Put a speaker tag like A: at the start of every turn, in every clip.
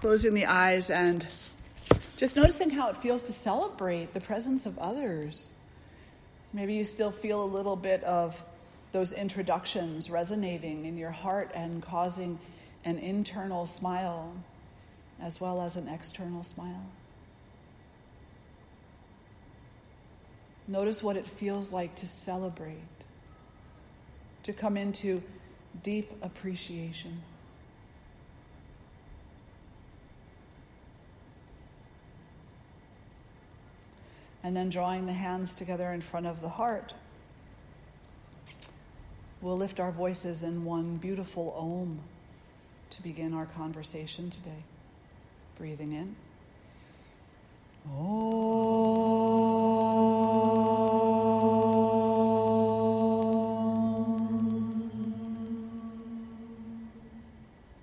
A: Closing the eyes and just noticing how it feels to celebrate the presence of others. Maybe you still feel a little bit of those introductions resonating in your heart and causing an internal smile as well as an external smile. Notice what it feels like to celebrate, to come into deep appreciation. And then drawing the hands together in front of the heart, we'll lift our voices in one beautiful Om to begin our conversation today. Breathing in. Om.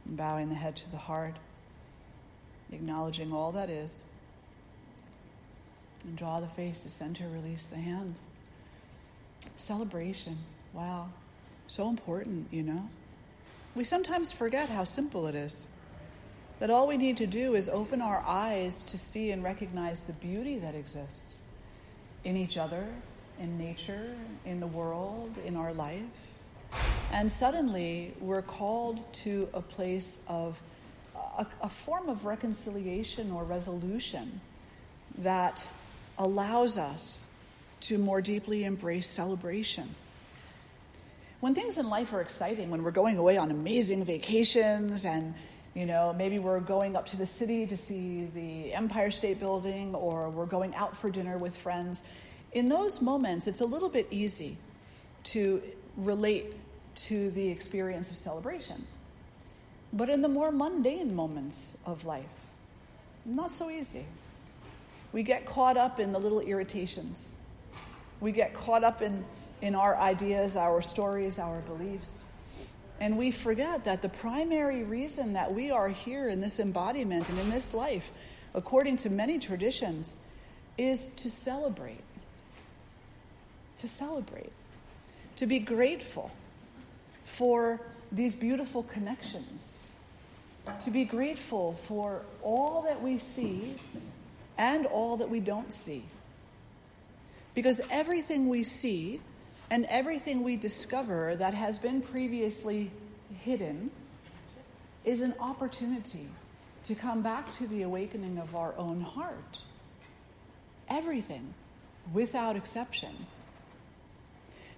A: Bowing the head to the heart, acknowledging all that is. And draw the face to center, release the hands. Celebration. Wow. So important, you know. We sometimes forget how simple it is. That all we need to do is open our eyes to see and recognize the beauty that exists in each other, in nature, in the world, in our life. And suddenly we're called to a place of a form of reconciliation or resolution that allows us to more deeply embrace celebration. When things in life are exciting, when we're going away on amazing vacations and, maybe we're going up to the city to see the Empire State Building, or we're going out for dinner with friends, in those moments, it's a little bit easy to relate to the experience of celebration. But in the more mundane moments of life, not so easy. We get caught up in the little irritations. We get caught up in our ideas, our stories, our beliefs. And we forget that the primary reason that we are here in this embodiment and in this life, according to many traditions, is to celebrate. To celebrate. To be grateful for these beautiful connections. To be grateful for all that we see and all that we don't see. Because everything we see and everything we discover that has been previously hidden is an opportunity to come back to the awakening of our own heart. Everything, without exception.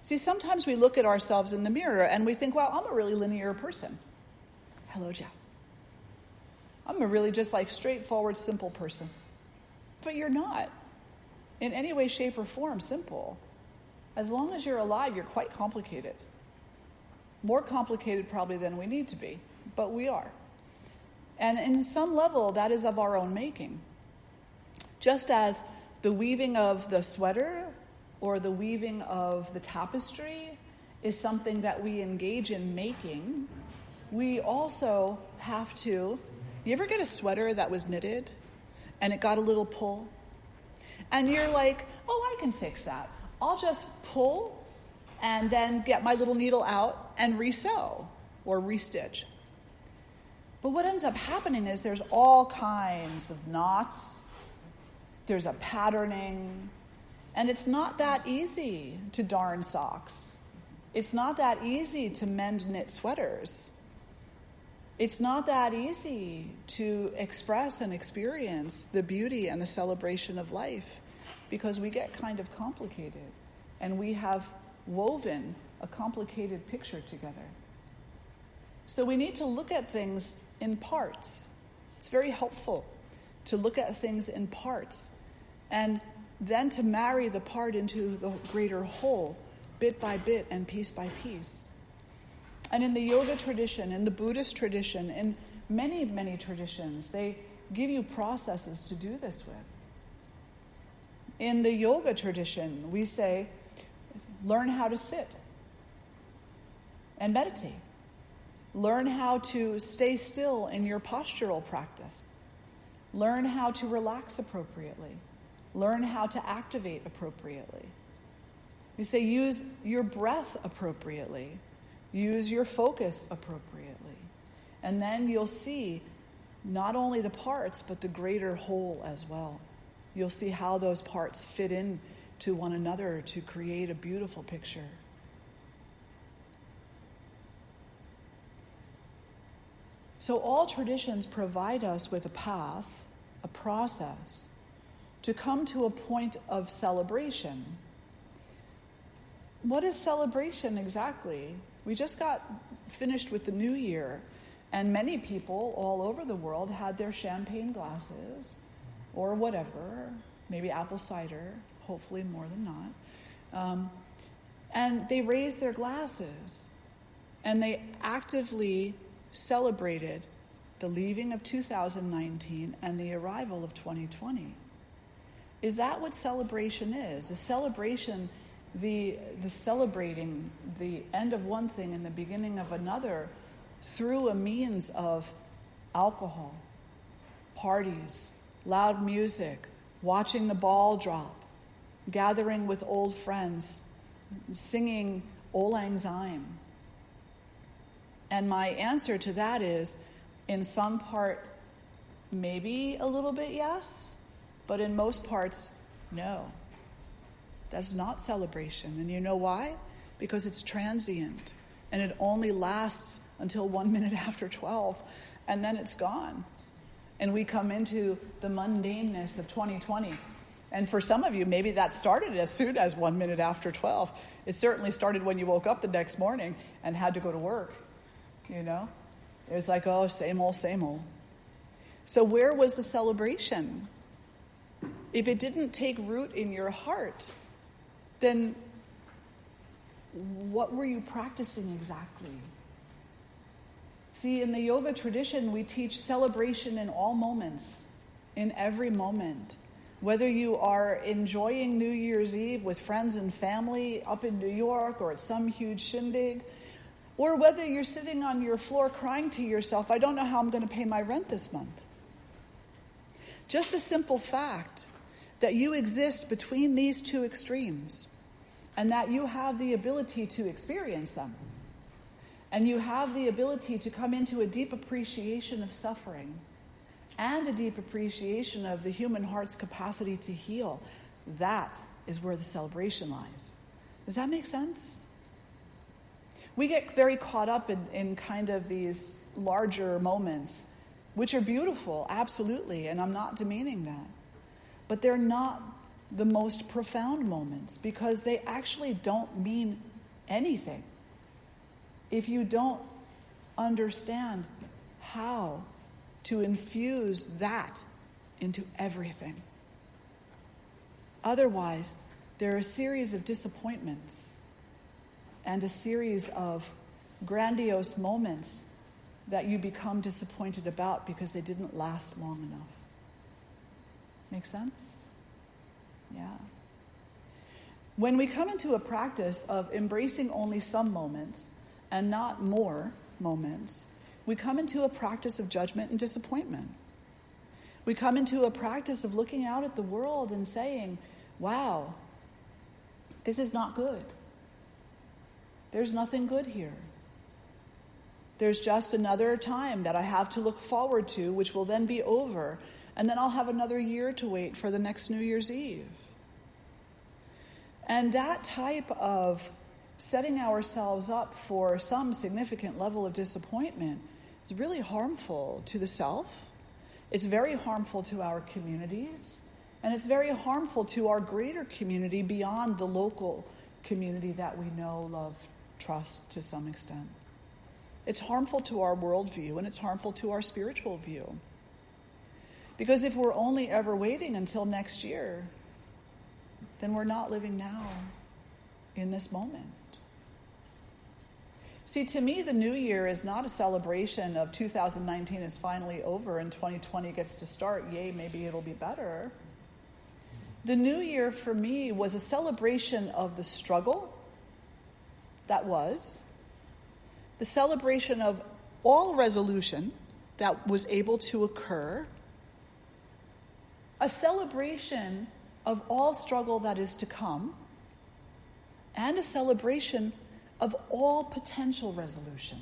A: See, sometimes we look at ourselves in the mirror and we think, well, I'm a really linear person. Hello, Jeff. I'm a really just straightforward, simple person. But you're not, in any way, shape, or form, simple. As long as you're alive, you're quite complicated. More complicated probably than we need to be, but we are. And in some level, that is of our own making. Just as the weaving of the sweater or the weaving of the tapestry is something that we engage in making, we also have to... You ever get a sweater that was knitted and it got a little pull? And you're like, oh, I can fix that. I'll just pull and then get my little needle out and resew or restitch. But what ends up happening is there's all kinds of knots. There's a patterning. And it's not that easy to darn socks. It's not that easy to mend knit sweaters. It's not that easy to express and experience the beauty and the celebration of life because we get kind of complicated and we have woven a complicated picture together. So we need to look at things in parts. It's very helpful to look at things in parts and then to marry the part into the greater whole, bit by bit and piece by piece. And in the yoga tradition, in the Buddhist tradition, in many, many traditions, they give you processes to do this with. In the yoga tradition, we say, learn how to sit and meditate. Learn how to stay still in your postural practice. Learn how to relax appropriately. Learn how to activate appropriately. We say use your breath appropriately. Use your focus appropriately. And then you'll see not only the parts, but the greater whole as well. You'll see how those parts fit in to one another to create a beautiful picture. So all traditions provide us with a path, a process, to come to a point of celebration. What is celebration exactly? We just got finished with the New Year, and many people all over the world had their champagne glasses, or whatever, maybe apple cider, hopefully more than not. And they raised their glasses, and they actively celebrated the leaving of 2019 and the arrival of 2020. Is that what celebration is? Is celebration the celebrating the end of one thing and the beginning of another through a means of alcohol, parties, loud music, watching the ball drop, gathering with old friends, singing Auld Lang Syne? And my answer to that is, in some part, maybe a little bit yes, but in most parts, no. That's not celebration. And you know why? Because it's transient, and it only lasts until 1 minute after 12, and then it's gone. And we come into the mundaneness of 2020. And for some of you, maybe that started as soon as 1 minute after 12. It certainly started when you woke up the next morning and had to go to work. You know, it was like, oh, same old, same old. So where was the celebration? If it didn't take root in your heart, then what were you practicing exactly? See, in the yoga tradition, we teach celebration in all moments, in every moment. Whether you are enjoying New Year's Eve with friends and family up in New York or at some huge shindig, or whether you're sitting on your floor crying to yourself, I don't know how I'm going to pay my rent this month. Just the simple fact that you exist between these two extremes and that you have the ability to experience them and you have the ability to come into a deep appreciation of suffering and a deep appreciation of the human heart's capacity to heal, that is where the celebration lies. Does that make sense? We get very caught up in kind of these larger moments, which are beautiful, absolutely, and I'm not demeaning that. But they're not the most profound moments because they actually don't mean anything if you don't understand how to infuse that into everything. Otherwise, there are a series of disappointments and a series of grandiose moments that you become disappointed about because they didn't last long enough. Make sense? Yeah. When we come into a practice of embracing only some moments and not more moments, we come into a practice of judgment and disappointment. We come into a practice of looking out at the world and saying, wow, this is not good. There's nothing good here. There's just another time that I have to look forward to, which will then be over, and then I'll have another year to wait for the next New Year's Eve. And that type of setting ourselves up for some significant level of disappointment is really harmful to the self. It's very harmful to our communities, and it's very harmful to our greater community beyond the local community that we know, love, trust to some extent. It's harmful to our worldview, and it's harmful to our spiritual view. Because if we're only ever waiting until next year, then we're not living now in this moment. See, to me, the new year is not a celebration of 2019 is finally over and 2020 gets to start. Yay, maybe it'll be better. The new year for me was a celebration of the struggle that was, the celebration of all resolution that was able to occur, a celebration of all struggle that is to come, and a celebration of all potential resolution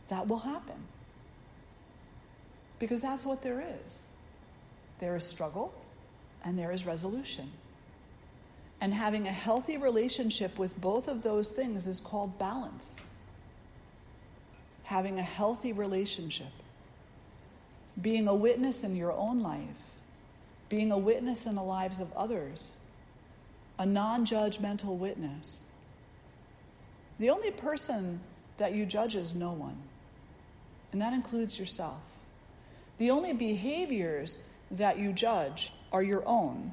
A: that will happen. Because that's what there is. There is struggle and there is resolution. And having a healthy relationship with both of those things is called balance. Having a healthy relationship. Being a witness in your own life. Being a witness in the lives of others. A non-judgmental witness. The only person that you judge is no one. And that includes yourself. The only behaviors that you judge are your own.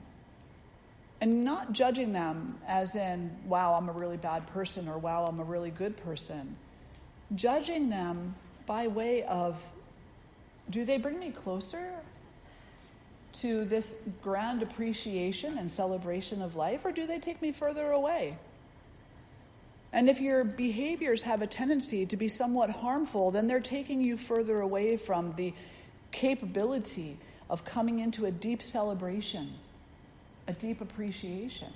A: And not judging them as in, wow, I'm a really bad person, or wow, I'm a really good person. Judging them by way of, do they bring me closer to this grand appreciation and celebration of life, or do they take me further away? And if your behaviors have a tendency to be somewhat harmful, then they're taking you further away from the capability of coming into a deep celebration, a deep appreciation.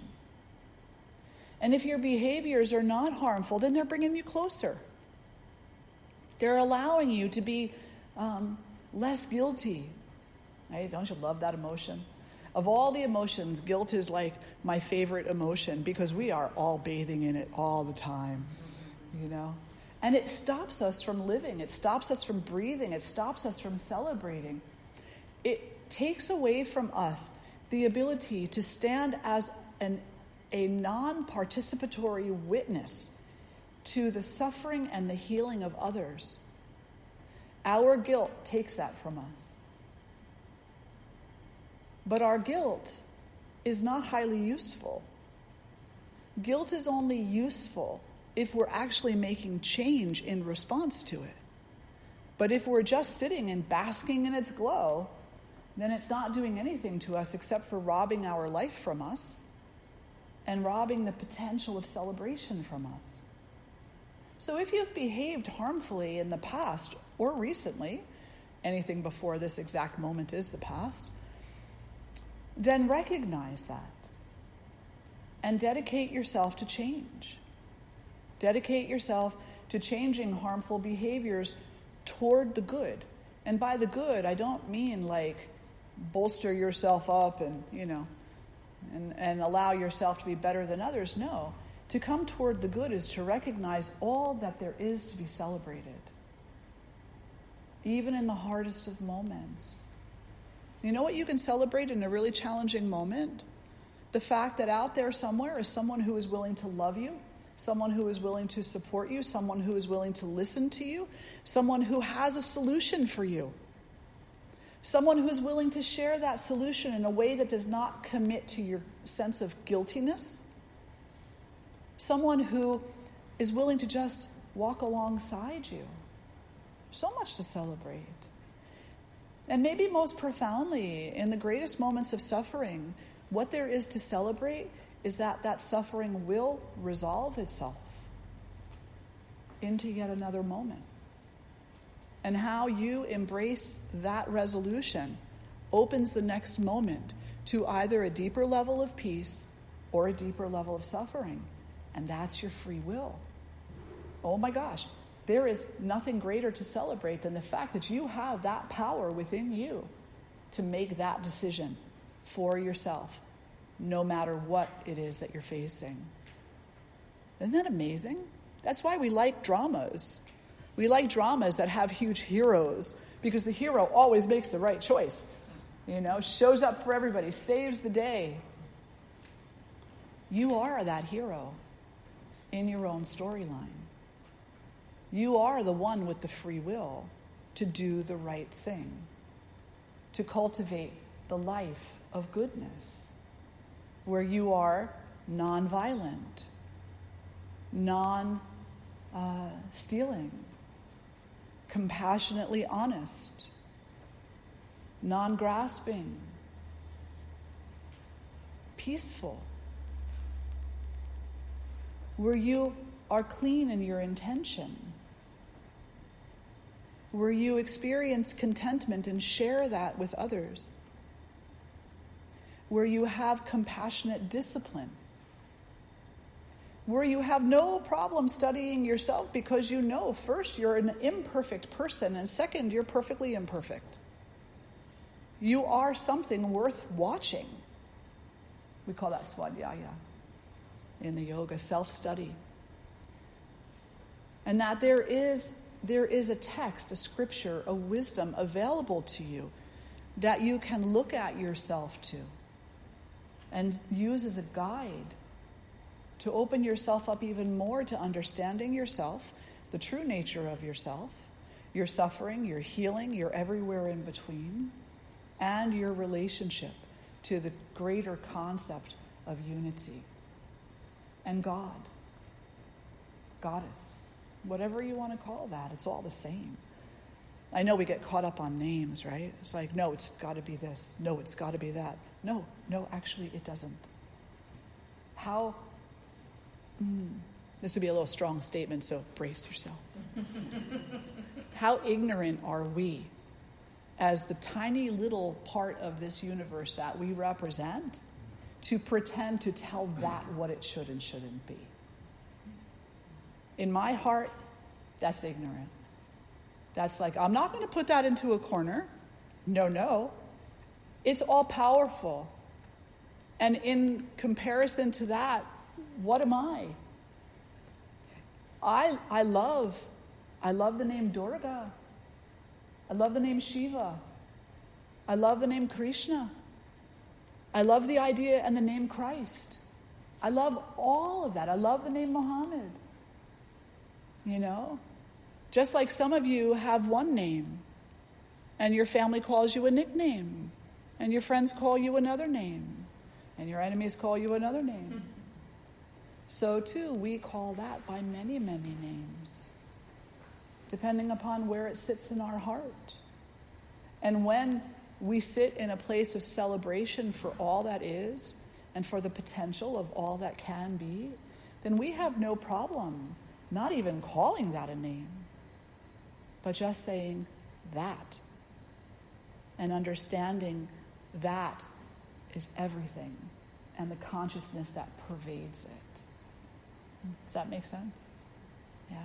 A: And if your behaviors are not harmful, then they're bringing you closer. They're allowing you to be less guilty. Hey, don't you love that emotion? Of all the emotions, guilt is like my favorite emotion because we are all bathing in it all the time, you know? And it stops us from living. It stops us from breathing. It stops us from celebrating. It takes away from us the ability to stand as a non-participatory witness to the suffering and the healing of others. Our guilt takes that from us. But our guilt is not highly useful. Guilt is only useful if we're actually making change in response to it. But if we're just sitting and basking in its glow, then it's not doing anything to us except for robbing our life from us and robbing the potential of celebration from us. So if you've behaved harmfully in the past or recently, anything before this exact moment is the past, then recognize that and dedicate yourself to change. Dedicate yourself to changing harmful behaviors toward the good. And by the good, I don't mean like bolster yourself up and, and allow yourself to be better than others. No. To come toward the good is to recognize all that there is to be celebrated, even in the hardest of moments. You know what you can celebrate in a really challenging moment? The fact that out there somewhere is someone who is willing to love you, someone who is willing to support you, someone who is willing to listen to you, someone who has a solution for you, someone who is willing to share that solution in a way that does not commit to your sense of guiltiness, someone who is willing to just walk alongside you. So much to celebrate. And maybe most profoundly, in the greatest moments of suffering, what there is to celebrate is that that suffering will resolve itself into yet another moment. And how you embrace that resolution opens the next moment to either a deeper level of peace or a deeper level of suffering. And that's your free will. Oh my gosh. There is nothing greater to celebrate than the fact that you have that power within you to make that decision for yourself, no matter what it is that you're facing. Isn't that amazing? That's why we like dramas. We like dramas that have huge heroes, because the hero always makes the right choice. Shows up for everybody, saves the day. You are that hero in your own storyline. You are the one with the free will to do the right thing, to cultivate the life of goodness, where you are non-violent, non-stealing, compassionately honest, non-grasping, peaceful, where you are clean in your intention, where you experience contentment and share that with others, where you have compassionate discipline, where you have no problem studying yourself because first, you're an imperfect person, and second, you're perfectly imperfect. You are something worth watching. We call that swadhyaya in the yoga, self-study. And that there is a text, a scripture, a wisdom available to you that you can look at yourself to and use as a guide to open yourself up even more to understanding yourself, the true nature of yourself, your suffering, your healing, your everywhere in between, and your relationship to the greater concept of unity and God, goddess, whatever you want to call that, it's all the same. I know we get caught up on names, right? It's like, no, it's got to be this. No, it's got to be that. No, actually it doesn't. This would be a little strong statement, so brace yourself. How ignorant are we as the tiny little part of this universe that we represent to pretend to tell that what it should and shouldn't be? In my heart, that's ignorant. That's like, I'm not going to put that into a corner. No. It's all powerful. And in comparison to that, what am I? I love the name Durga. I love the name Shiva. I love the name Krishna. I love the idea and the name Christ. I love all of that. I love the name Muhammad. You know? Just like some of you have one name, and your family calls you a nickname, and your friends call you another name, and your enemies call you another name. So too, we call that by many, many names, depending upon where it sits in our heart. And when we sit in a place of celebration for all that is, and for the potential of all that can be, then we have no problem not even calling that a name, but just saying that, and understanding that is everything, and the consciousness that pervades it. Does that make sense? Yeah.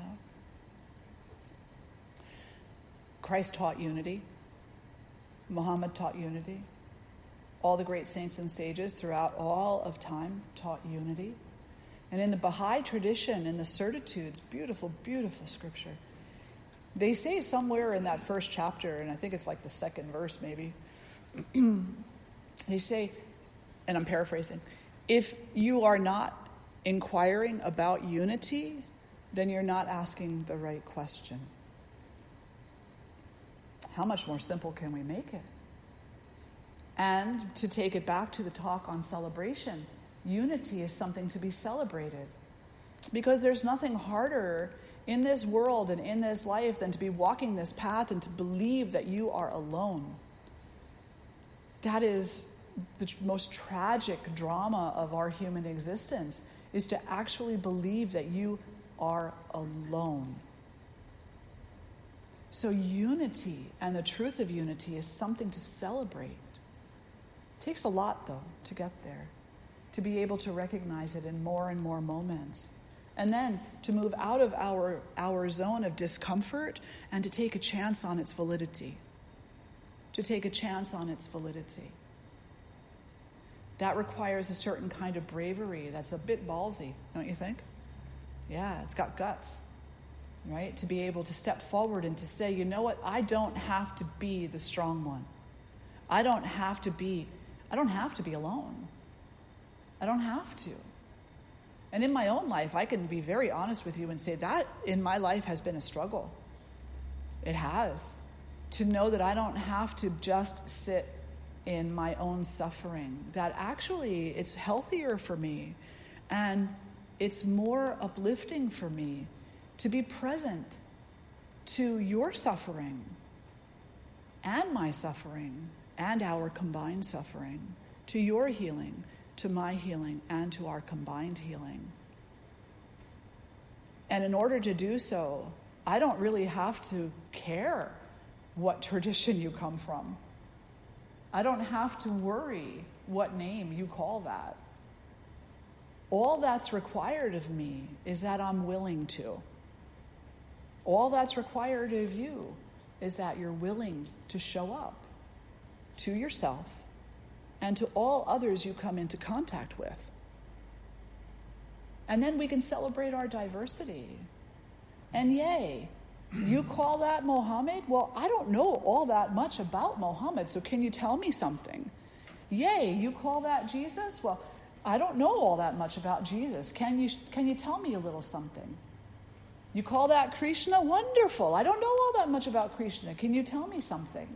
A: Christ taught unity. Muhammad taught unity. All the great saints and sages throughout all of time taught unity. And in the Baha'i tradition, in the Certitudes, beautiful, beautiful scripture, they say somewhere in that first chapter, and I think it's like the second verse maybe, they say, and I'm paraphrasing, if you are not inquiring about unity, then you're not asking the right question. How much more simple can we make it? And to take it back to the talk on celebration, unity is something to be celebrated. Because there's nothing harder in this world and in this life than to be walking this path and to believe that you are alone. That is the most tragic drama of our human existence, is to actually believe that you are alone. So unity and the truth of unity is something to celebrate. It takes a lot, though, to get there, to be able to recognize it in more and more moments. And then to move out of our zone of discomfort and to take a chance on its validity. To take a chance on its validity. That requires a certain kind of bravery that's a bit ballsy, don't you think? Yeah, it's got guts, right? To be able to step forward and to say, you know what, I don't have to be the strong one. I don't have to be alone. I don't have to. And in my own life, I can be very honest with you and say that in my life has been a struggle. It has. To know that I don't have to just sit in my own suffering. That actually it's healthier for me and it's more uplifting for me to be present to your suffering and my suffering and our combined suffering, to your healing, to my healing, and to our combined healing. And in order to do so, I don't really have to care what tradition you come from. I don't have to worry what name you call that. All that's required of me is that I'm willing to. All that's required of you is that you're willing to show up, to yourself and to all others you come into contact with. And then we can celebrate our diversity. And yay, you call that Mohammed? Well, I don't know all that much about Mohammed, so can you tell me something? Yay, you call that Jesus? Well, I don't know all that much about Jesus. Can you tell me a little something? You call that Krishna? Wonderful. I don't know all that much about Krishna. Can you tell me something?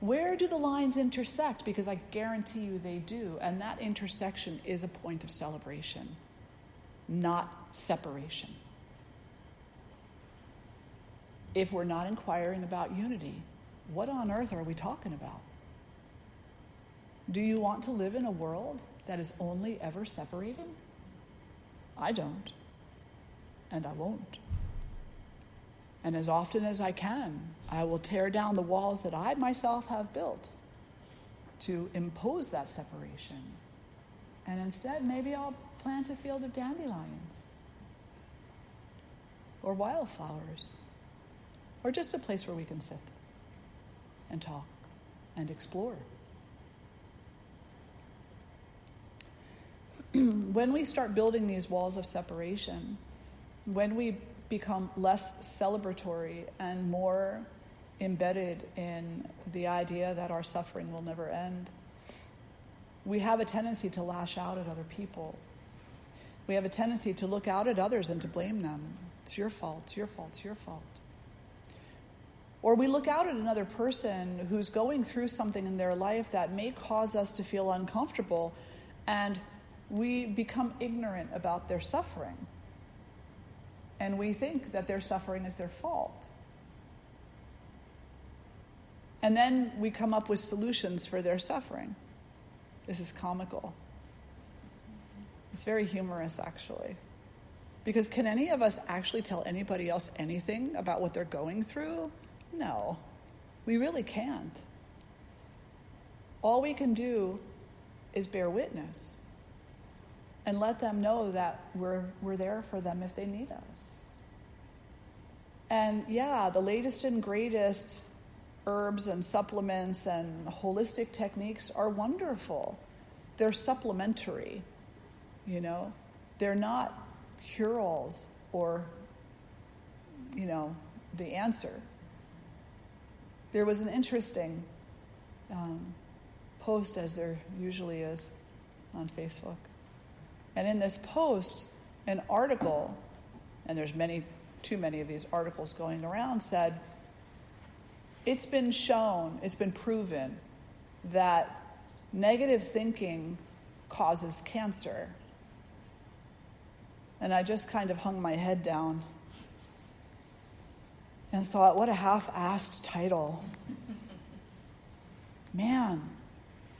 A: Where do the lines intersect? Because I guarantee you they do. And that intersection is a point of celebration, not separation. If we're not inquiring about unity, what on earth are we talking about? Do you want to live in a world that is only ever separating? I don't. And I won't. And as often as I can, I will tear down the walls that I myself have built to impose that separation. And instead, maybe I'll plant a field of dandelions or wildflowers or just a place where we can sit and talk and explore. When we start building these walls of separation, when we become less celebratory and more embedded in the idea that our suffering will never end, we have a tendency to lash out at other people. We have a tendency to look out at others and to blame them. It's your fault, it's your fault, it's your fault. Or we look out at another person who's going through something in their life that may cause us to feel uncomfortable, and we become ignorant about their suffering. And we think that their suffering is their fault. And then we come up with solutions for their suffering. This is comical. It's very humorous, actually. Because can any of us actually tell anybody else anything about what they're going through? No, we really can't. All we can do is bear witness and let them know that we're there for them if they need us. And yeah, the latest and greatest herbs and supplements and holistic techniques are wonderful. They're supplementary, you know. They're not cure-alls or, you know, the answer. There was an interesting post, as there usually is on Facebook. And in this post, an article, and there's too many of these articles going around, said, it's been shown, it's been proven that negative thinking causes cancer. And I just kind of hung my head down and thought, what a half-assed title. Man.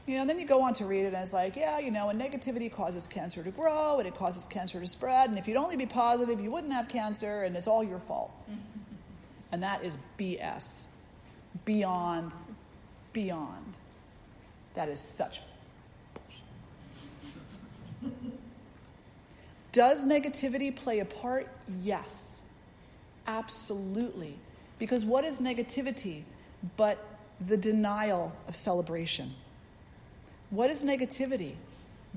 A: You know, then you go on to read it, and it's like, yeah, you know, and negativity causes cancer to grow, and it causes cancer to spread, and if you'd only be positive, you wouldn't have cancer, and it's all your fault. And that is BS. Beyond. That is such bullshit. Does negativity play a part? Yes. Absolutely. Because what is negativity but the denial of celebration? What is negativity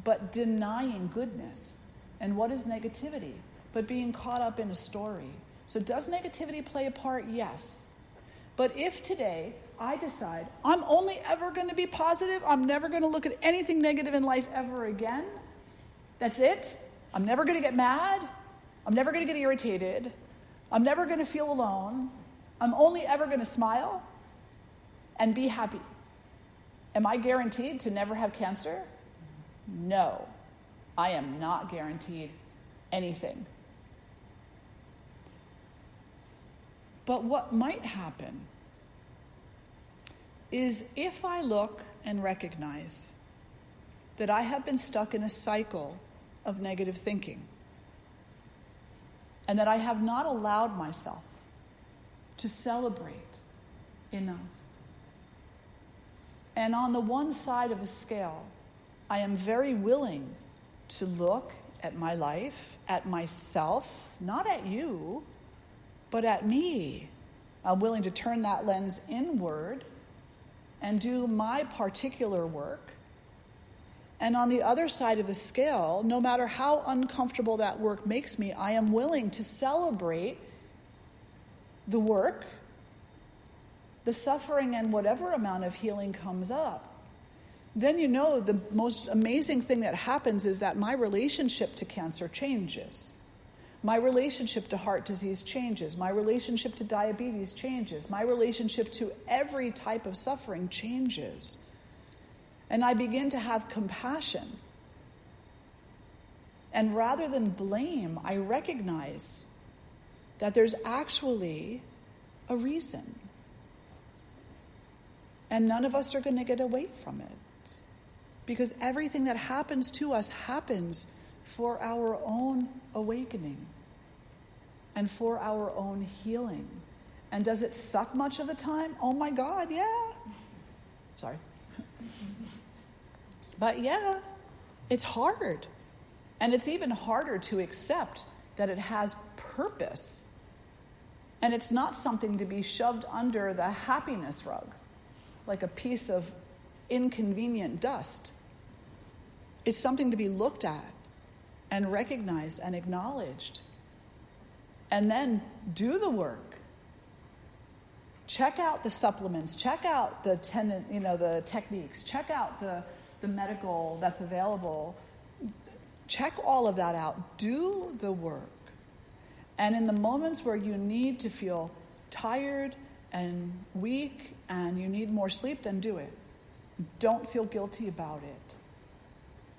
A: but denying goodness? And what is negativity but being caught up in a story? So does negativity play a part? Yes. But if today I decide I'm only ever going to be positive, I'm never going to look at anything negative in life ever again, that's it. I'm never going to get mad. I'm never going to get irritated. I'm never going to feel alone. I'm only ever going to smile and be happy. Am I guaranteed to never have cancer? No, I am not guaranteed anything. But what might happen is if I look and recognize that I have been stuck in a cycle of negative thinking, and that I have not allowed myself to celebrate enough. And on the one side of the scale, I am very willing to look at my life, at myself, not at you, but at me. I'm willing to turn that lens inward and do my particular work. And on the other side of the scale, no matter how uncomfortable that work makes me, I am willing to celebrate the work, the suffering, and whatever amount of healing comes up. Then the most amazing thing that happens is that my relationship to cancer changes. My relationship to heart disease changes. My relationship to diabetes changes. My relationship to every type of suffering changes. And I begin to have compassion. And rather than blame, I recognize that there's actually a reason. And none of us are going to get away from it. Because everything that happens to us happens for our own awakening and for our own healing. And does it suck much of the time? Oh my God, yeah. Sorry. But yeah, it's hard. And it's even harder to accept that it has purpose. And it's not something to be shoved under the happiness rug, like a piece of inconvenient dust. It's something to be looked at and recognized and acknowledged. And then do the work. Check out the supplements, check out the techniques, check out the medical that's available. Check all of that out. Do the work. And in the moments where you need to feel tired and weak and you need more sleep, then do it. Don't feel guilty about it.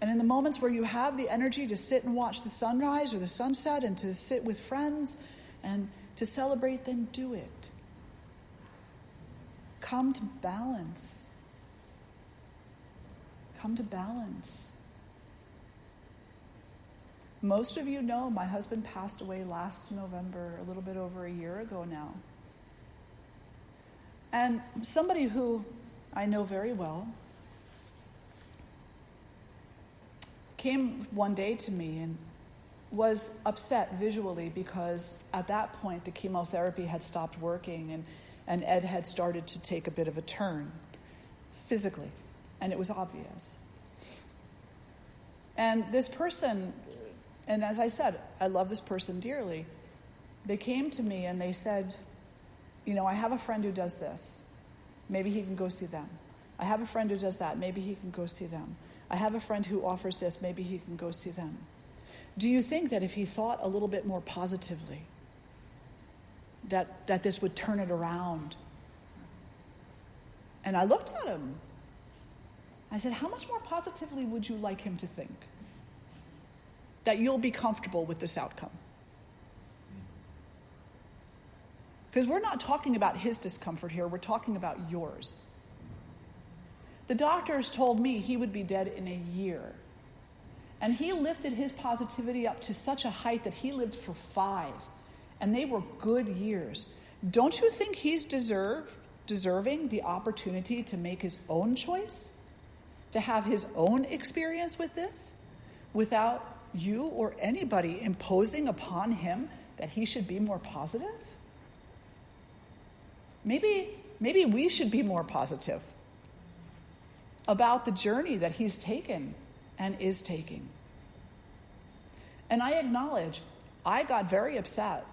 A: And in the moments where you have the energy to sit and watch the sunrise or the sunset and to sit with friends and to celebrate, then do it. Come to balance. Come to balance. Most of you know my husband passed away last November, a little bit over a year ago now. And somebody who I know very well came one day to me and was upset visually because at that point the chemotherapy had stopped working and Ed had started to take a bit of a turn physically, and it was obvious. And this person, and as I said, I love this person dearly, they came to me and they said, I have a friend who does this. Maybe he can go see them. I have a friend who does that. Maybe he can go see them. I have a friend who offers this. Maybe he can go see them. Do you think that if he thought a little bit more positively, that this would turn it around? And I looked at him. I said, how much more positively would you like him to think? That you'll be comfortable with this outcome? Because we're not talking about his discomfort here. We're talking about yours. The doctors told me he would be dead in a year. And he lifted his positivity up to such a height that he lived for 5. And they were good years. Don't you think he's deserving the opportunity to make his own choice? To have his own experience with this? Without you or anybody imposing upon him that he should be more positive? Maybe we should be more positive about the journey that he's taken and is taking. And I acknowledge, I got very upset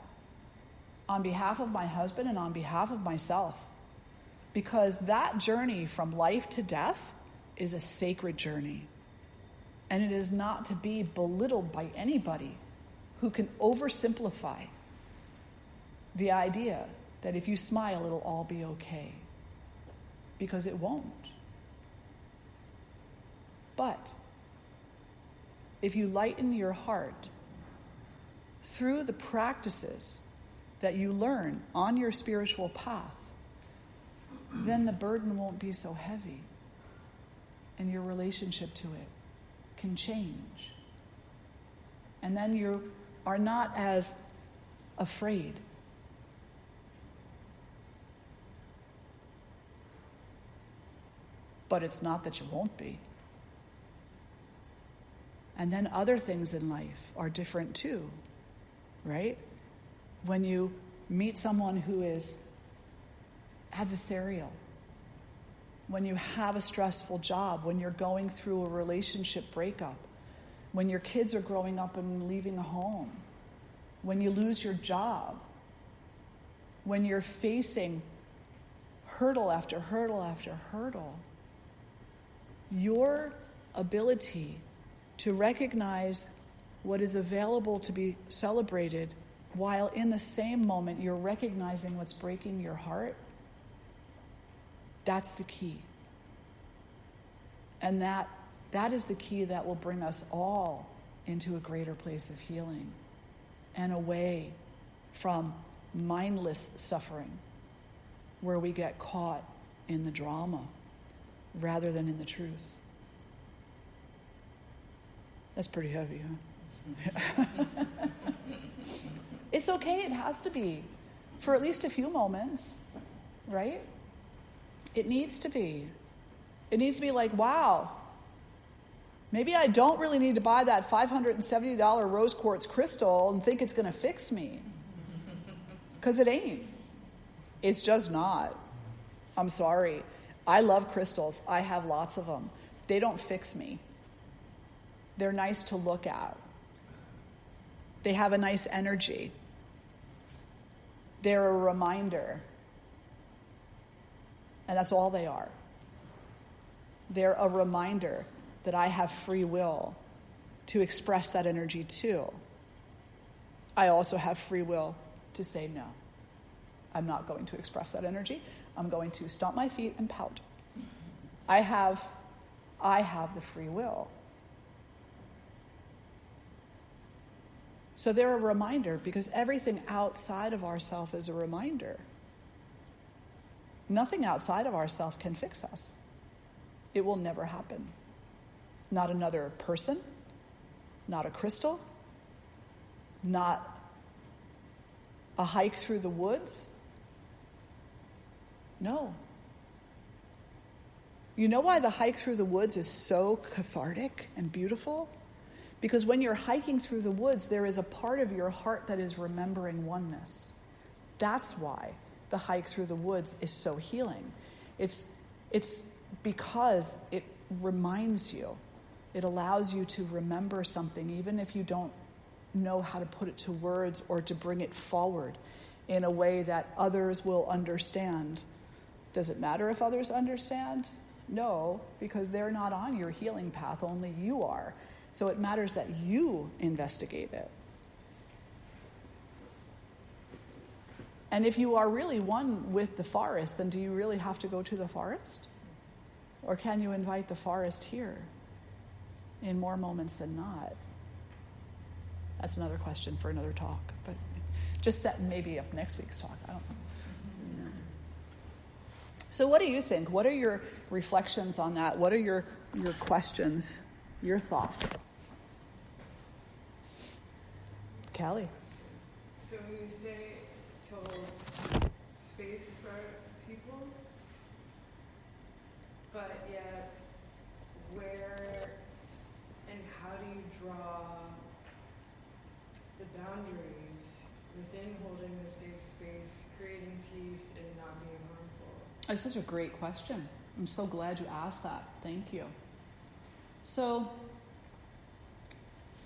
A: on behalf of my husband and on behalf of myself, because that journey from life to death is a sacred journey. And it is not to be belittled by anybody who can oversimplify the idea that if you smile, it'll all be okay. Because it won't. But if you lighten your heart through the practices that you learn on your spiritual path, then the burden won't be so heavy, and your relationship to it can change. And then you are not as afraid. But it's not that you won't be. And then other things in life are different too, right? When you meet someone who is adversarial, when you have a stressful job, when you're going through a relationship breakup, when your kids are growing up and leaving home, when you lose your job, when you're facing hurdle after hurdle after hurdle, your ability to recognize what is available to be celebrated while in the same moment you're recognizing what's breaking your heart, that's the key. And that is the key that will bring us all into a greater place of healing and away from mindless suffering, where we get caught in the drama rather than in the truth. That's pretty heavy, huh? It's okay, it has to be. For at least a few moments, right? It needs to be. It needs to be like, wow, maybe I don't really need to buy that $570 rose quartz crystal and think it's going to fix me. Because it ain't. It's just not. I'm sorry. I love crystals. I have lots of them. They don't fix me. They're nice to look at. They have a nice energy. They're a reminder. And that's all they are. They're a reminder that I have free will to express that energy too. I also have free will to say no. I'm not going to express that energy. I'm going to stomp my feet and pout. I have the free will. So they're a reminder, because everything outside of ourselves is a reminder. Nothing outside of ourselves can fix us. It will never happen. Not another person, not a crystal, not a hike through the woods. No. You know why the hike through the woods is so cathartic and beautiful? Because when you're hiking through the woods, there is a part of your heart that is remembering oneness. That's why the hike through the woods is so healing. It's because it reminds you. It allows you to remember something, even if you don't know how to put it to words or to bring it forward in a way that others will understand. Does it matter if others understand? No, because they're not on your healing path, only you are. So it matters that you investigate it. And if you are really one with the forest, then do you really have to go to the forest? Or can you invite the forest here in more moments than not? That's another question for another talk, but just set maybe up next week's talk. I don't know. So what do you think? What are your reflections on that? What are your questions, your thoughts? Callie.
B: So when you say to hold space for people, but yet where and how do you draw the boundaries within holding the safe space, creating peace, and not being harmful?
A: That's such a great question. I'm so glad you asked that. Thank you. So,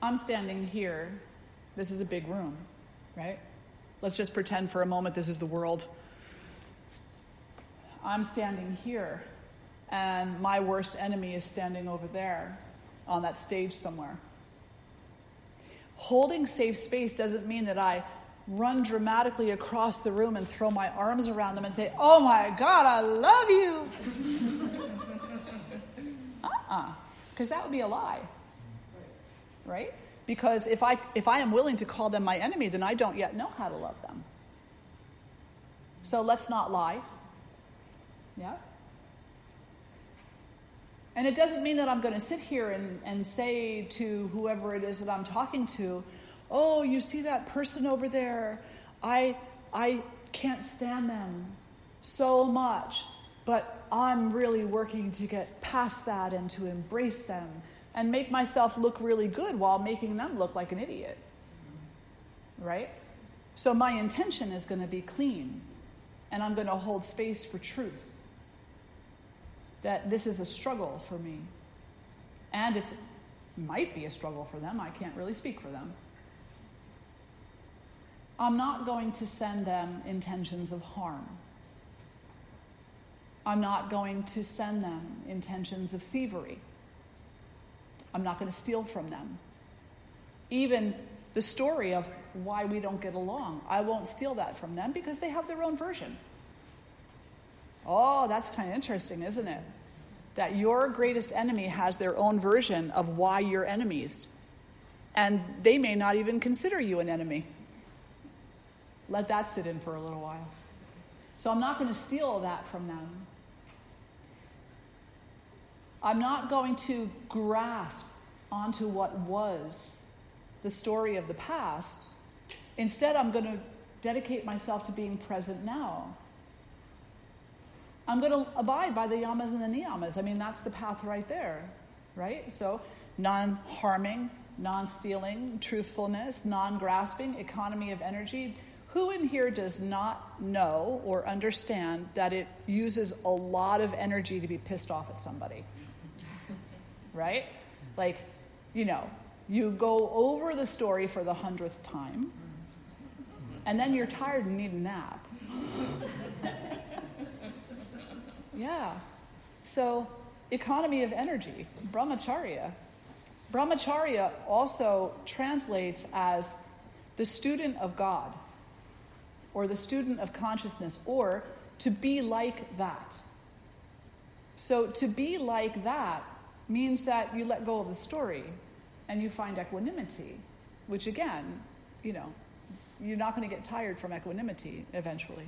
A: I'm standing here. This is a big room, right? Let's just pretend for a moment this is the world. I'm standing here, and my worst enemy is standing over there on that stage somewhere. Holding safe space doesn't mean that I run dramatically across the room and throw my arms around them and say, "Oh my God, I love you." Because that would be a lie, right? Because if I am willing to call them my enemy, then I don't yet know how to love them. So let's not lie. Yeah? And it doesn't mean that I'm going to sit here and say to whoever it is that I'm talking to, "Oh, you see that person over there? I can't stand them so much, but I'm really working to get past that and to embrace them and make myself look really good while making them look like an idiot." Right? So my intention is going to be clean, and I'm going to hold space for truth. that this is a struggle for me. And it might be a struggle for them. I can't really speak for them. I'm not going to send them intentions of harm. I'm not going to send them intentions of thievery. I'm not going to steal from them. Even the story of why we don't get along, I won't steal that from them because they have their own version. Oh, that's kind of interesting, isn't it? That your greatest enemy has their own version of why you're enemies. And they may not even consider you an enemy. Let that sit in for a little while. So I'm not going to steal that from them. I'm not going to grasp onto what was the story of the past. Instead, I'm going to dedicate myself to being present now. I'm going to abide by the yamas and the niyamas. I mean, that's the path right there, right? So non-harming, non-stealing, truthfulness, non-grasping, economy of energy. Who in here does not know or understand that it uses a lot of energy to be pissed off at somebody? Right? Like, you go over the story for the 100th time, and then you're tired and need a nap. Yeah. So, economy of energy, brahmacharya. Brahmacharya also translates as the student of God, or the student of consciousness, or to be like that. So to be like that means that you let go of the story and you find equanimity, which again, you're not going to get tired from equanimity eventually.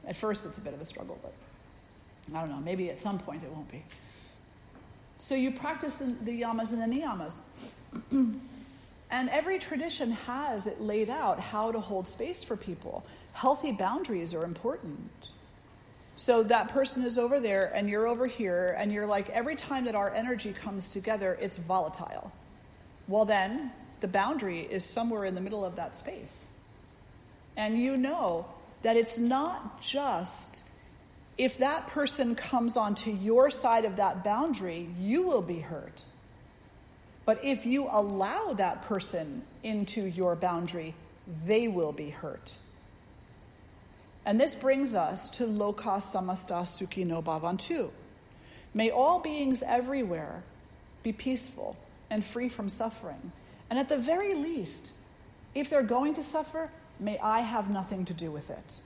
A: At first it's a bit of a struggle, but I don't know, maybe at some point it won't be. So you practice the yamas and the niyamas. And every tradition has it laid out how to hold space for people. Healthy boundaries are important. So that person is over there and you're over here, and you're like, every time that our energy comes together, it's volatile. Well then, the boundary is somewhere in the middle of that space. And you know that it's not just if that person comes onto your side of that boundary, you will be hurt. But if you allow that person into your boundary, they will be hurt. And this brings us to Loka Samasta Sukhino Bhavantu. May all beings everywhere be peaceful and free from suffering. And at the very least, if they're going to suffer, may I have nothing to do with it.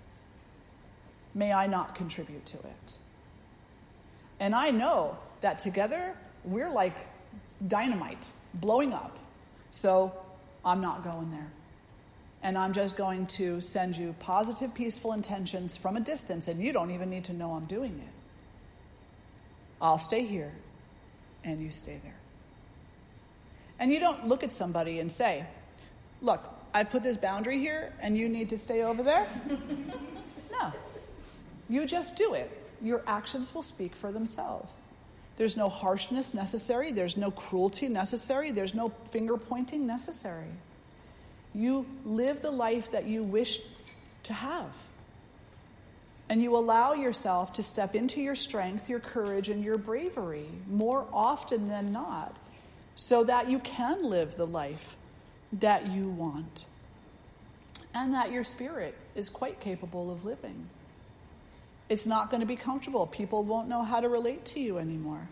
A: May I not contribute to it. And I know that together, we're like dynamite, blowing up. So I'm not going there. And I'm just going to send you positive, peaceful intentions from a distance, and you don't even need to know I'm doing it. I'll stay here, and you stay there. And you don't look at somebody and say, look, I put this boundary here, and you need to stay over there. No. You just do it. Your actions will speak for themselves. There's no harshness necessary. There's no cruelty necessary. There's no finger pointing necessary. You live the life that you wish to have. And you allow yourself to step into your strength, your courage, and your bravery more often than not, so that you can live the life that you want. And that your spirit is quite capable of living. It's not going to be comfortable. People won't know how to relate to you anymore.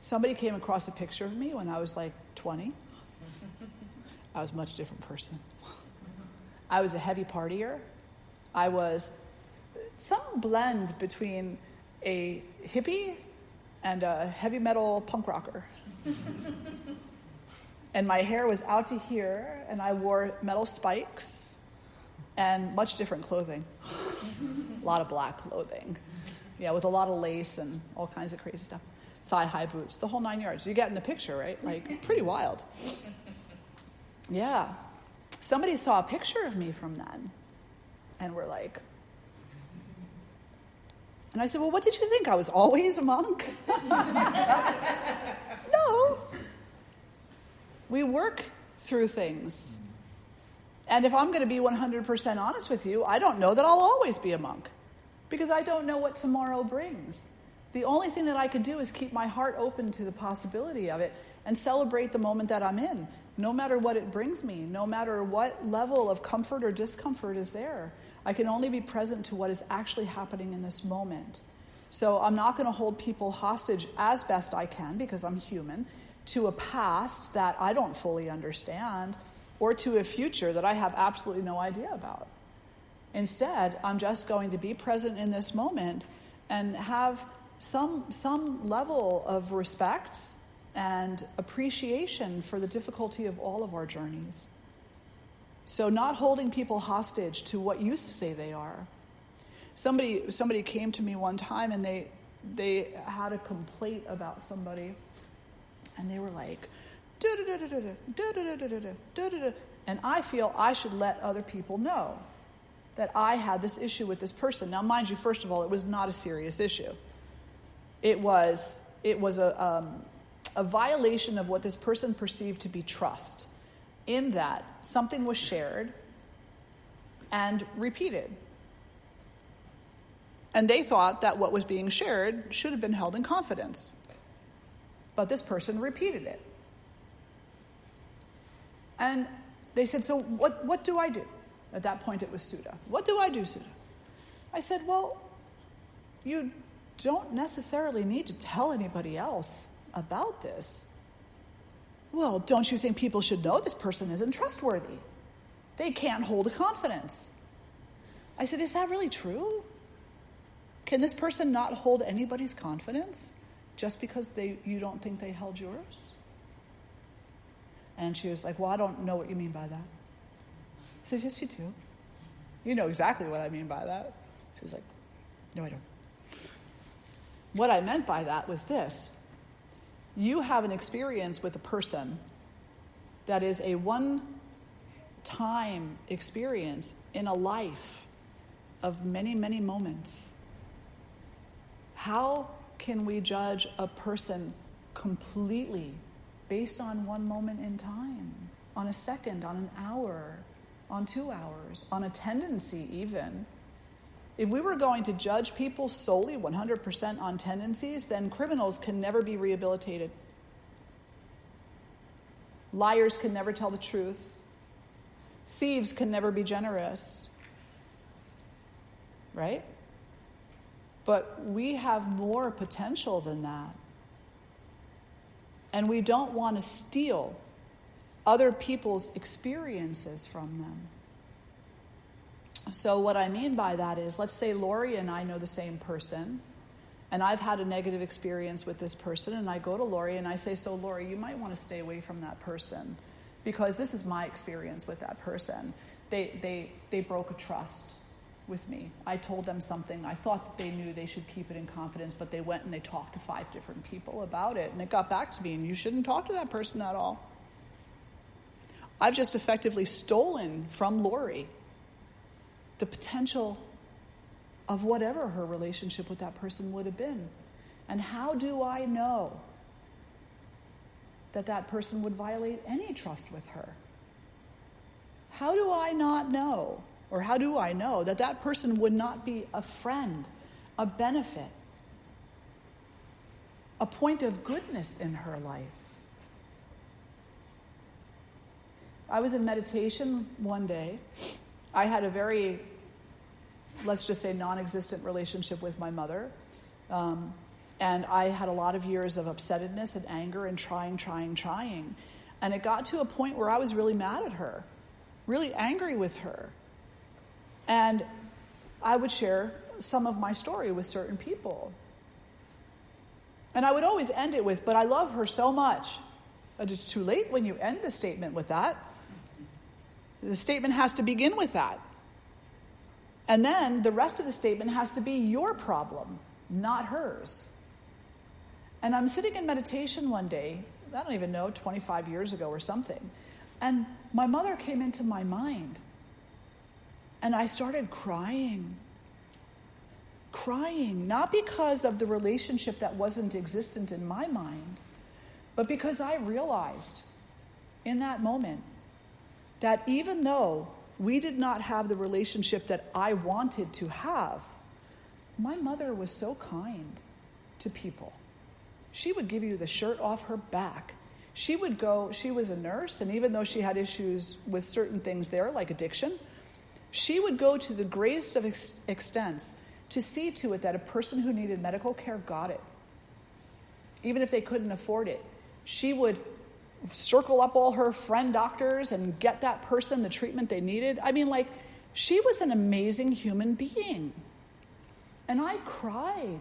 A: Somebody came across a picture of me when I was like 20. I was a much different person. I was a heavy partier. I was some blend between a hippie and a heavy metal punk rocker. And my hair was out to here, and I wore metal spikes and much different clothing. A lot of black clothing. Yeah, with a lot of lace and all kinds of crazy stuff. Thigh-high boots, the whole 9 yards. You get in the picture, right? Like, pretty wild. Yeah. Somebody saw a picture of me from then, and were like... And I said, well, what did you think? I was always a monk? No. We work through things. And if I'm going to be 100% honest with you, I don't know that I'll always be a monk. because I don't know what tomorrow brings. The only thing that I could do is keep my heart open to the possibility of it and celebrate the moment that I'm in, no matter what it brings me, no matter what level of comfort or discomfort is there. I can only be present to what is actually happening in this moment. So I'm not going to hold people hostage as best I can, because I'm human, to a past that I don't fully understand, or to a future that I have absolutely no idea about. Instead, I'm just going to be present in this moment and have some level of respect and appreciation for the difficulty of all of our journeys. So not holding people hostage to what you say they are. Somebody came to me one time and they had a complaint about somebody, and they were like, and I feel I should let other people know that I had this issue with this person. Now, mind you, first of all, it was not a serious issue. It was a violation of what this person perceived to be trust, in that something was shared and repeated. And they thought that what was being shared should have been held in confidence. But this person repeated it. And they said, so what do I do? At that point it was Sudha. What do I do, Sudha? I said, well, you don't necessarily need to tell anybody else about this. Well, don't you think people should know this person isn't trustworthy? They can't hold a confidence. I said, is that really true? Can this person not hold anybody's confidence just because you don't think they held yours? And she was like, well, I don't know what you mean by that. I said, yes, you do. You know exactly what I mean by that. She was like, no, I don't. What I meant by that was this. You have an experience with a person that is a one-time experience in a life of many, many moments. How can we judge a person completely based on one moment in time, on a second, on an hour, on 2 hours, on a tendency even? If we were going to judge people solely 100% on tendencies, then criminals can never be rehabilitated. Liars can never tell the truth. Thieves can never be generous. Right? But we have more potential than that. And we don't want to steal other people's experiences from them. So what I mean by that is, let's say Lori and I know the same person, and I've had a negative experience with this person, and I go to Lori and I say, so Lori, you might want to stay away from that person, because this is my experience with that person. They broke a trust with me. I told them something. I thought that they knew they should keep it in confidence, but they went and they talked to 5 different people about it, and it got back to me, and you shouldn't talk to that person at all. I've just effectively stolen from Lori the potential of whatever her relationship with that person would have been. And how do I know that that person would violate any trust with her? How do I not know, or how do I know that that person would not be a friend, a benefit, a point of goodness in her life? I was in meditation one day. I had a very, let's just say, non-existent relationship with my mother. And I had a lot of years of upsetness and anger and trying. And it got to a point where I was really mad at her, really angry with her. And I would share some of my story with certain people. And I would always end it with, but I love her so much. But it's too late when you end the statement with that. The statement has to begin with that. And then the rest of the statement has to be your problem, not hers. And I'm sitting in meditation one day, I don't even know, 25 years ago or something. And my mother came into my mind. And I started crying. Crying, not because of the relationship that wasn't existent in my mind, but because I realized in that moment that even though we did not have the relationship that I wanted to have, my mother was so kind to people. She would give you the shirt off her back. She was a nurse, and even though she had issues with certain things there, like addiction, she would go to the greatest of extents to see to it that a person who needed medical care got it. Even if they couldn't afford it. She would circle up all her friend doctors and get that person the treatment they needed. I mean, like, she was an amazing human being. And I cried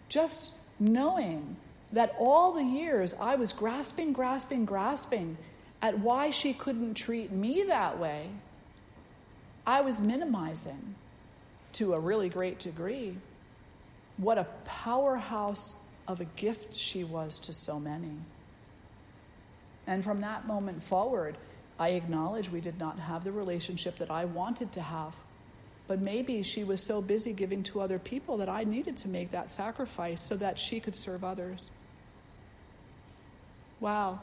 A: just knowing that all the years I was grasping at why she couldn't treat me that way. I was minimizing, to a really great degree, what a powerhouse of a gift she was to so many. And from that moment forward, I acknowledge we did not have the relationship that I wanted to have. But maybe she was so busy giving to other people that I needed to make that sacrifice so that she could serve others. Wow.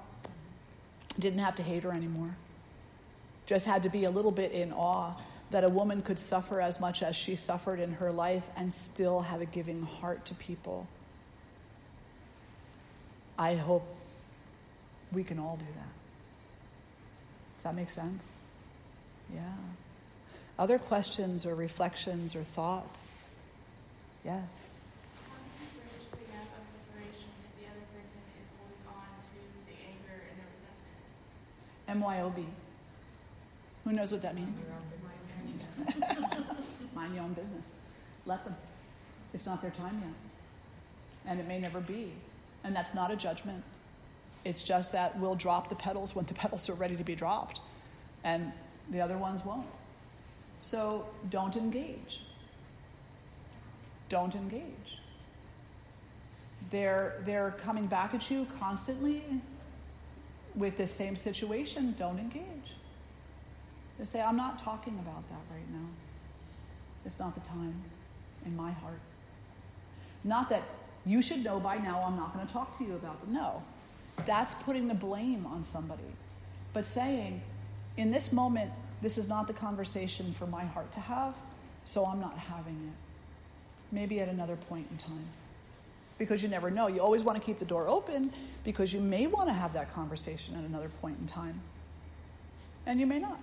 A: Didn't have to hate her anymore. Just had to be a little bit in awe that a woman could suffer as much as she suffered in her life and still have a giving heart to people. I hope we can all do that. Does that make sense? Yeah. Other questions or reflections or thoughts? Yes.
C: How can you bridge the gap of separation if the other person is holding on to the anger and the resentment?
A: MYOB. Who knows what that means? Mind your own business. Let them. It's not their time yet. And it may never be. And that's not a judgment. It's just that we'll drop the petals when the petals are ready to be dropped. And the other ones won't. So don't engage. Don't engage. They're coming back at you constantly with this same situation. Don't engage. Just say, I'm not talking about that right now. It's not the time in my heart. Not that you should know by now I'm not going to talk to you about them. No. That's putting the blame on somebody. But saying, in this moment, this is not the conversation for my heart to have, so I'm not having it. Maybe at another point in time. Because you never know. You always want to keep the door open because you may want to have that conversation at another point in time. And you may not.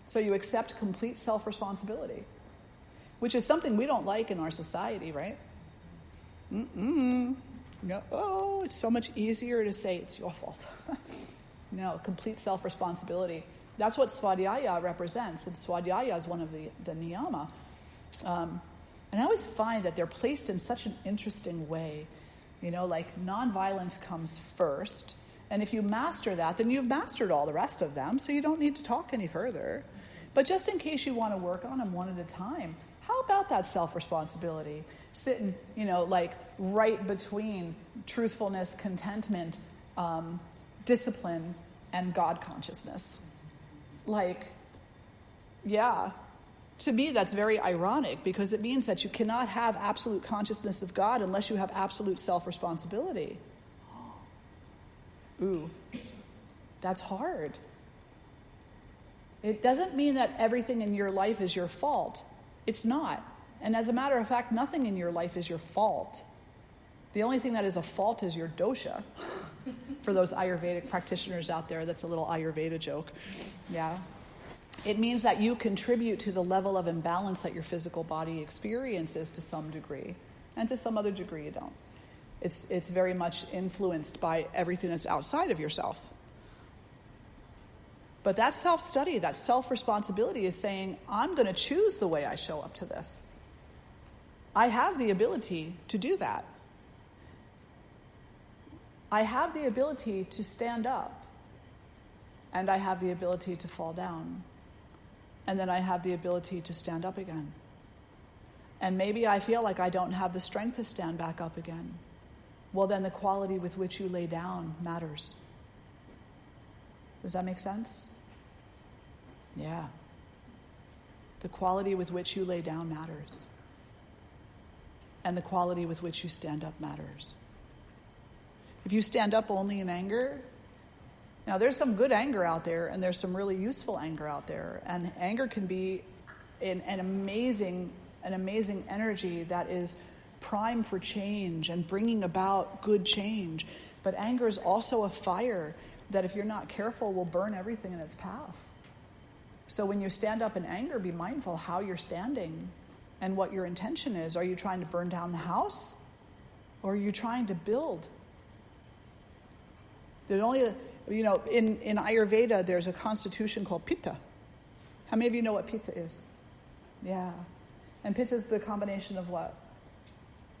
A: So you accept complete self-responsibility, which is something we don't like in our society, right? No, oh, it's so much easier to say it's your fault. No, complete self-responsibility. That's what Swadhyaya represents, and Swadhyaya is one of the niyama. And I always find that they're placed in such an interesting way. You know, like nonviolence comes first, and if you master that, then you've mastered all the rest of them, so you don't need to talk any further. But just in case you want to work on them one at a time, how about that self-responsibility? Sitting, you know, like right between truthfulness, contentment, discipline, and God consciousness. Like, yeah, to me that's very ironic because it means that you cannot have absolute consciousness of God unless you have absolute self-responsibility. Ooh, that's hard. It doesn't mean that everything in your life is your fault. It's not. And as a matter of fact, nothing in your life is your fault. The only thing that is a fault is your dosha. For those Ayurvedic practitioners out there, that's a little Ayurveda joke. Yeah. It means that you contribute to the level of imbalance that your physical body experiences to some degree. And to some other degree you don't. It's very much influenced by everything that's outside of yourself. But that self-study, that self-responsibility is saying, I'm going to choose the way I show up to this. I have the ability to do that. I have the ability to stand up. And I have the ability to fall down. And then I have the ability to stand up again. And maybe I feel like I don't have the strength to stand back up again. Well, then the quality with which you lay down matters. Does that make sense? Yeah. The quality with which you lay down matters. And the quality with which you stand up matters. If you stand up only in anger, now there's some good anger out there and there's some really useful anger out there. And anger can be an amazing an amazing energy that is prime for change and bringing about good change. But anger is also a fire that, if you're not careful, will burn everything in its path. So when you stand up in anger, be mindful how you're standing and what your intention is. Are you trying to burn down the house? Or are you trying to build? There's only, in Ayurveda, there's a constitution called Pitta. How many of you know what Pitta is? Yeah. And Pitta is the combination of what?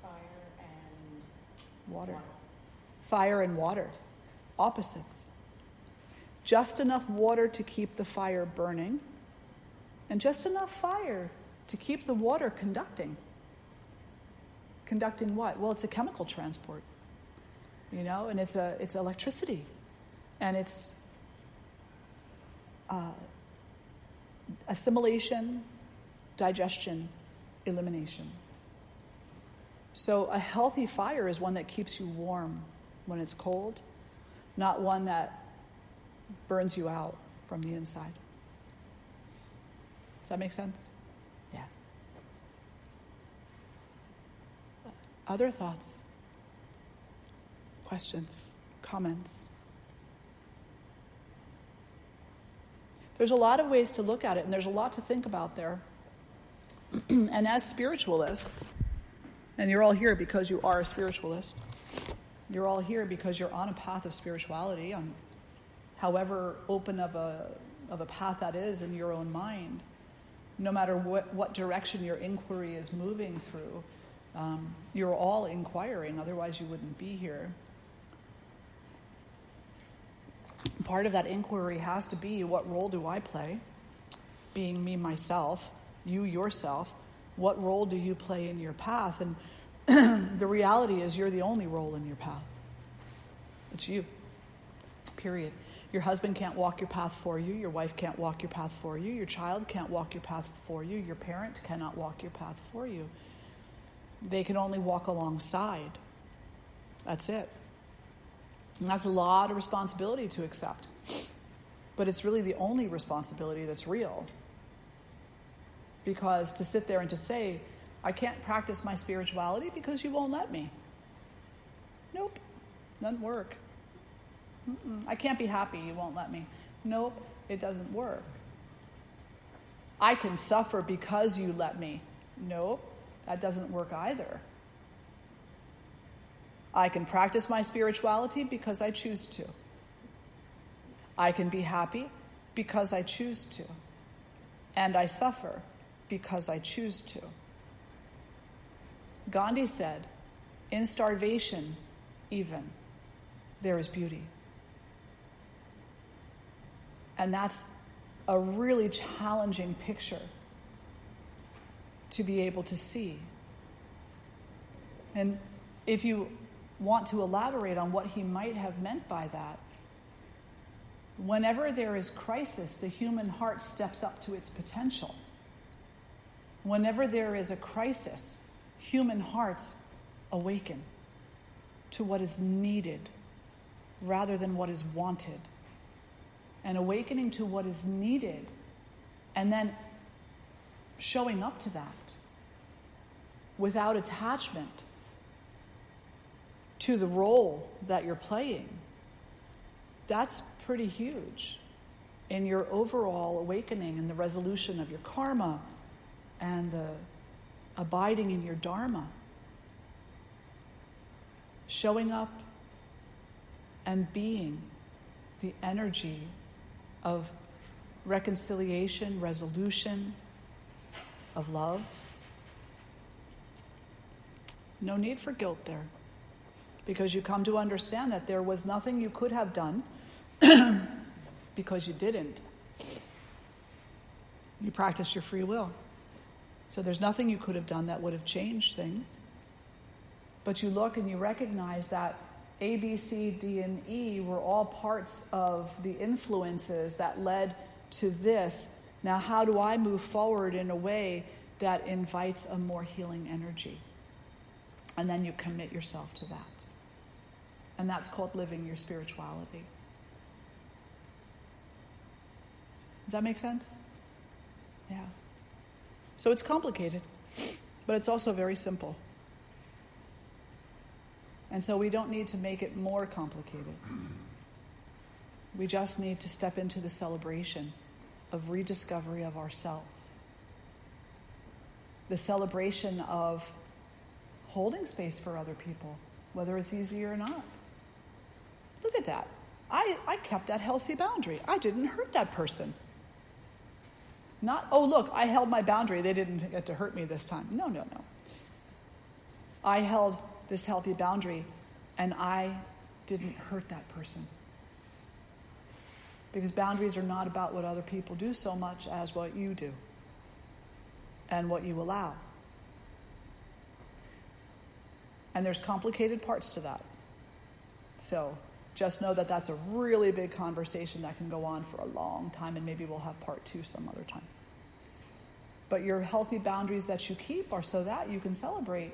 D: Fire and
A: water. Fire and water. Opposites. Just enough water to keep the fire burning, and just enough fire to keep the water conducting. Conducting what? Well, it's a chemical transport, and it's electricity, and it's assimilation, digestion, elimination. So a healthy fire is one that keeps you warm when it's cold, not one that burns you out from the inside. Does that make sense? Yeah. Other thoughts? Questions? Comments? There's a lot of ways to look at it, and there's a lot to think about there. And as spiritualists, and you're all here because you are a spiritualist, you're all here because you're on a path of spirituality, on however open of a path that is in your own mind. No matter what direction your inquiry is moving through, you're all inquiring, otherwise you wouldn't be here. Part of that inquiry has to be, what role do I play? Being me, myself, you, yourself, what role do you play in your path? And the reality is you're the only role in your path. It's you, period. Your husband can't walk your path for you. Your wife can't walk your path for you. Your child can't walk your path for you. Your parent cannot walk your path for you. They can only walk alongside. That's it. And that's a lot of responsibility to accept. But it's really the only responsibility that's real. Because to sit there and to say, I can't practice my spirituality because you won't let me. Nope, doesn't work. I can't be happy, you won't let me. Nope, it doesn't work. I can suffer because you let me. Nope, that doesn't work either. I can practice my spirituality because I choose to. I can be happy because I choose to. And I suffer because I choose to. Gandhi said, in starvation, even, there is beauty. And that's a really challenging picture to be able to see. And if you want to elaborate on what he might have meant by that, whenever there is crisis, the human heart steps up to its potential. Whenever there is a crisis, human hearts awaken to what is needed rather than what is wanted. And awakening to what is needed and then showing up to that without attachment to the role that you're playing, that's pretty huge in your overall awakening and the resolution of your karma and the abiding in your dharma. Showing up and being the energy of reconciliation, resolution, of love. No need for guilt there, because you come to understand that there was nothing you could have done because you didn't. You practiced your free will. So there's nothing you could have done that would have changed things. But you look and you recognize that A, B, C, D, and E were all parts of the influences that led to this. Now, how do I move forward in a way that invites a more healing energy? And then you commit yourself to that. And that's called living your spirituality. Does that make sense? Yeah. So it's complicated. But it's also very simple. And so we don't need to make it more complicated. We just need to step into the celebration of rediscovery of ourself. The celebration of holding space for other people, whether it's easy or not. Look at that. I kept that healthy boundary. I didn't hurt that person. Not, oh, look, I held my boundary. They didn't get to hurt me this time. No. I held this healthy boundary, and I didn't hurt that person. Because boundaries are not about what other people do so much as what you do and what you allow. And there's complicated parts to that. So just know that that's a really big conversation that can go on for a long time, and maybe we'll have part 2 some other time. But your healthy boundaries that you keep are so that you can celebrate.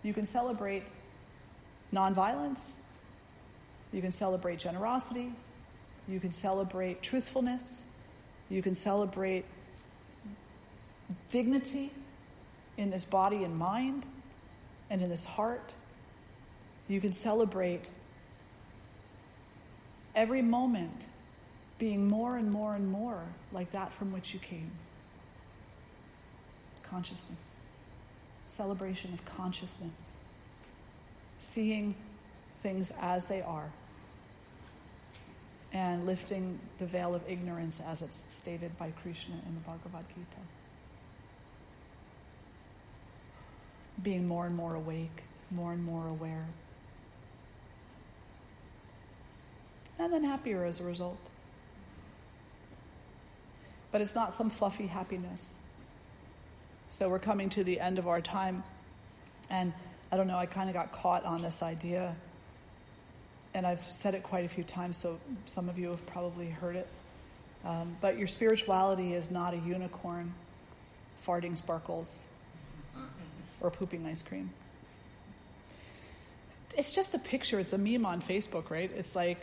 A: You can celebrate nonviolence. You can celebrate generosity. You can celebrate truthfulness. You can celebrate dignity in this body and mind and in this heart. You can celebrate every moment being more and more and more like that from which you came. Consciousness. Celebration of consciousness. Seeing things as they are. And lifting the veil of ignorance as it's stated by Krishna in the Bhagavad Gita. Being more and more awake, more and more aware. And then happier as a result. But it's not some fluffy happiness. So we're coming to the end of our time. And I don't know, I kind of got caught on this idea. And I've said it quite a few times, so some of you have probably heard it. But your spirituality is not a unicorn farting sparkles or pooping ice cream. It's just a picture. It's a meme on Facebook, right? It's like,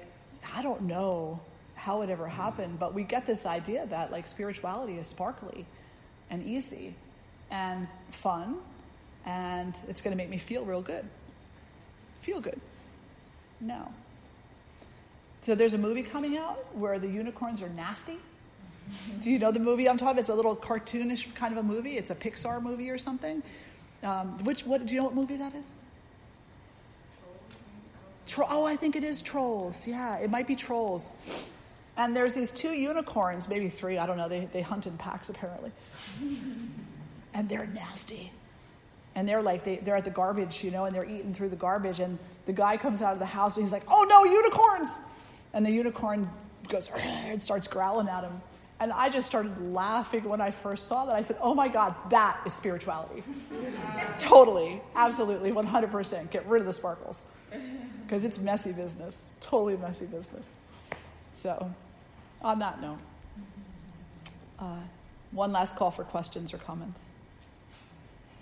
A: I don't know how it ever happened, but we get this idea that like spirituality is sparkly and easy and fun, and it's going to make me feel real good. Feel good. No. So there's a movie coming out where the unicorns are nasty. Do you know the movie I'm talking about? It's a little cartoonish kind of a movie. It's a Pixar movie or something. Do you know what movie that is? I think it is Trolls. Yeah, it might be Trolls. And there's these 2 unicorns, maybe 3, I don't know. They hunt in packs apparently. And they're nasty. And they're like, they're at the garbage, and they're eating through the garbage. And the guy comes out of the house and he's like, oh no, unicorns! And the unicorn goes and starts growling at him. And I just started laughing when I first saw that. I said, oh my God, that is spirituality. Totally, absolutely, 100%. Get rid of the sparkles. Because it's messy business. Totally messy business. So, on that note, one last call for questions or comments.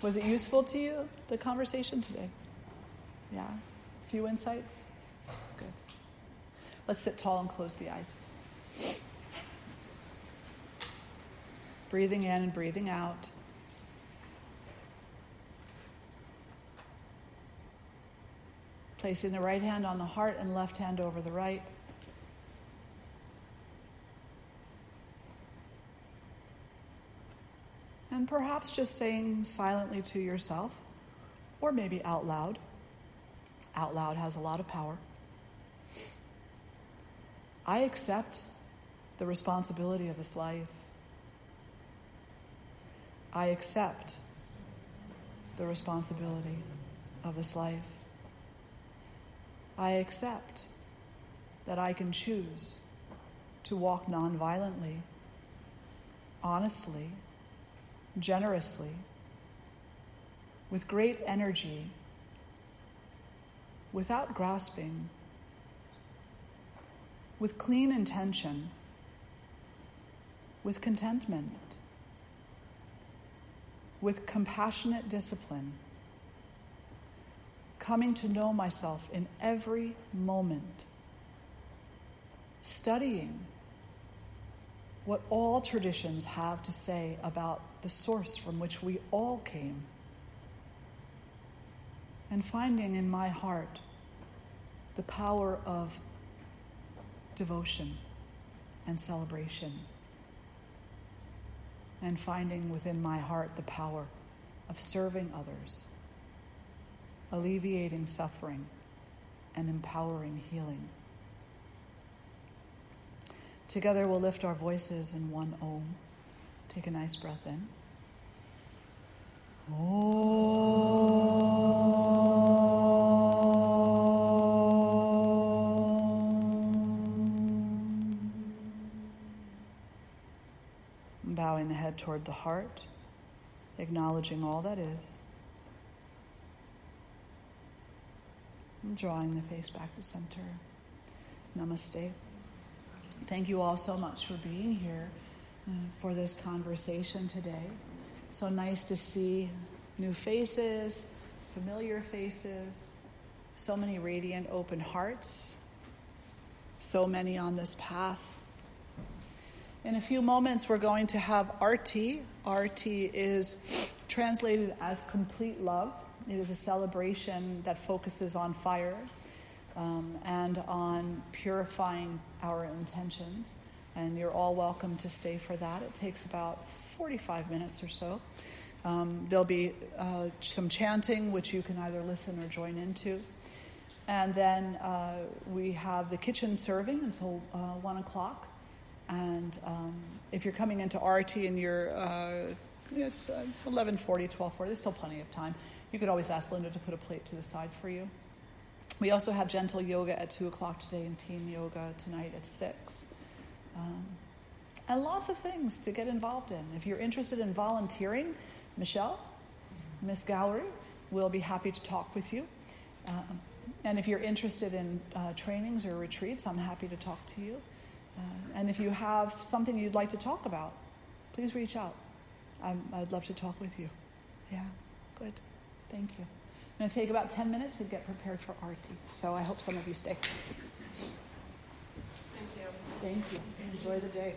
A: Was it useful to you, the conversation today? Yeah? A few insights? Good. Let's sit tall and close the eyes. Breathing in and breathing out. Placing the right hand on the heart and left hand over the right. And perhaps just saying silently to yourself, or maybe out loud. Out loud has a lot of power. I accept the responsibility of this life. I accept the responsibility of this life. I accept that I can choose to walk nonviolently, honestly, generously, with great energy, without grasping, with clean intention, with contentment, with compassionate discipline, coming to know myself in every moment, studying, what all traditions have to say about the source from which we all came. And finding in my heart the power of devotion and celebration. And finding within my heart the power of serving others, alleviating suffering, and empowering healing. Together we'll lift our voices in one Om. Take a nice breath in. Om. Bowing the head toward the heart, acknowledging all that is. And drawing the face back to center. Namaste. Thank you all so much for being here for this conversation today. So nice to see new faces, familiar faces, so many radiant open hearts, so many on this path. In a few moments we're going to have Arti. Arti is translated as complete love. It is a celebration that focuses on fire and on purifying our intentions. And you're all welcome to stay for that. It takes about 45 minutes or so. There'll be some chanting, which you can either listen or join into. And then we have the kitchen serving until 1 o'clock. And if you're coming into Arti and you're, it's 11:40, 12:40, there's still plenty of time. You could always ask Linda to put a plate to the side for you. We also have gentle yoga at 2 o'clock today and team yoga tonight at 6. And lots of things to get involved in. If you're interested in volunteering, Michelle, Miss Gowrie, will be happy to talk with you. And if you're interested in trainings or retreats, I'm happy to talk to you. And if you have something you'd like to talk about, please reach out. I'd love to talk with you. Yeah, good. Thank you. I'm going to take about 10 minutes and get prepared for Arti. So I hope some of you stay.
C: Thank you.
A: Thank you. Enjoy the day.